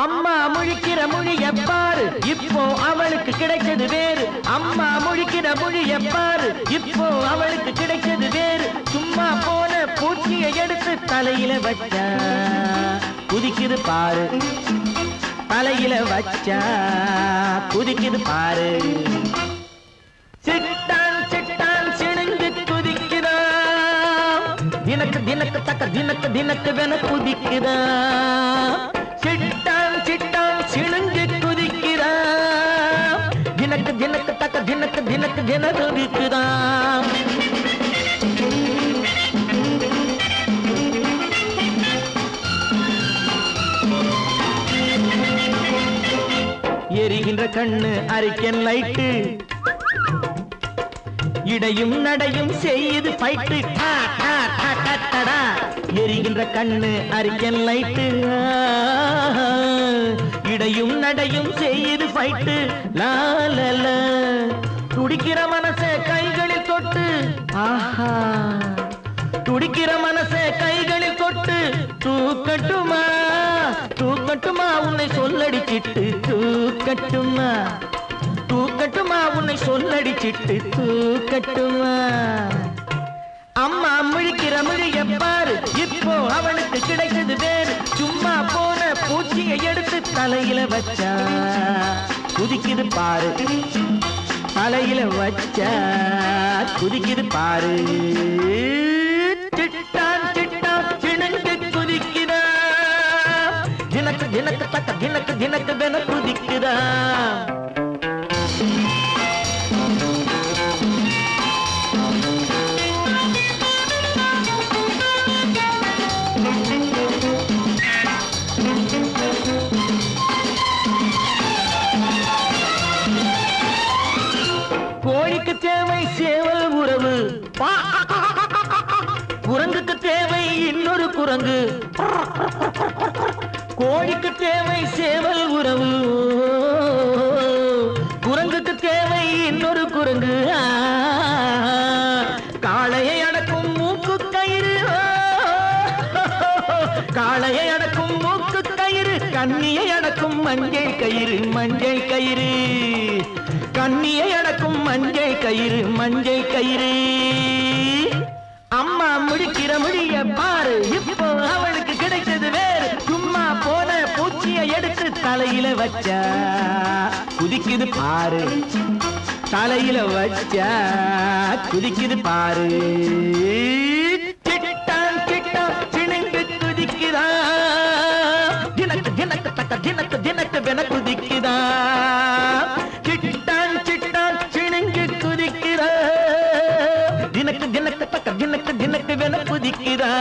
அம்மா முழிக்கிற மொழி எப்பாரு இப்போ அவளுக்கு கிடைச்சது வேறு. அம்மா முழிக்கிற மொழி எப்பாரு இப்போ அவளுக்கு கிடைச்சது வேறு. சும்மா போன பூச்சியை எடுத்து தலையில வச்சா குதிக்குது பாரு. தலையில வச்சா குதிக்குது பாரு. சிட்டான் சிட்டான் சிணுங்கு குதிக்குதான். தினக்கு தினக்கு தக்க தினக்கு தினக்கு வென குதிக்குதான். சிட்டான் சிட்டான் சிணுங்கு குதிக்குதான். தினக்கு தினக்கு தக்க தினக்கு தினக்கு தின குதிக்குதான். எரிகின்ற கண்ணு அரிக்கன் லைட்டு. இடையும் நடையும் செய்து பைட்டு. எரிகின்ற கண்ணு அரிக்கன் லைட்டு. இடையும் நடையும் செய்து பைட்டு. லாலல துடிக்கிற மனசை கைகளில் தொட்டு. ஆஹா துடிக்கிற மனசை கைகளில் தொட்டு. தூக்கட்டுமா தூக்கட்டுமா உன்னை சொல்லடிச்சிட்டு. தூக்கட்டுமா தூக்கட்டுமா உன்னை சொல்லடிச்சிட்டு. தூக்கட்டுமா. அம்மா முழிக்கிற மொழி எப்பாரு இப்போ அவனுக்கு கிடைச்சது வேறு. சும்மா போன பூச்சியை எடுத்து தலையில வச்சா குதிக்குது பாரு. தலையில வச்சா குதிக்குது பாரு. சிட்டான் சிட்டான் சிணுங்கு குதிக்குதா. தினக்கு தினக்கு தக்க தினக்கு தினக்கு வென குதிக்குதா. கோழிக்கு தேவை சேவல் உறவு. குரங்குக்கு தேவை இன்னொரு குரங்கு. கோழிக்கு தேவை சேவல் உறவு. குரங்குக்கு தேவை இன்னொரு குரங்கு. காளையை அடக்கும் மூக்கு கயிறு. காளையை அடக்கும் மூக்கு கயிறு. கண்ணியை அடக்கும் மஞ்சள் கயிறு. மஞ்சள் கயிறு. கண்ணியை அடக்கும் மஞ்சள் கயிறு. மஞ்சள் கயிறு. அம்மா முடிக்கிற மொழிய பாரு இப்போ அவளுக்கு கிடைச்சது வேறு. சும்மா போன பூச்சியை எடுத்து தலையில வச்சா குதிக்குது பாரு. தலையில வச்சா குதிக்குது பாரு. சிட்டான் சிட்டான் சிணுங்கு குதிக்குதா. தினக்கு தினக்கு தக்க தினக்கு தினக்கு வென குதிக்குதா. சிட்டான் சிட்டான் சிணுங்கு குதிக்குதா. தினக்கு தினக்கு தக்க தினக்கு தினக்கு வென குதிக்குதா.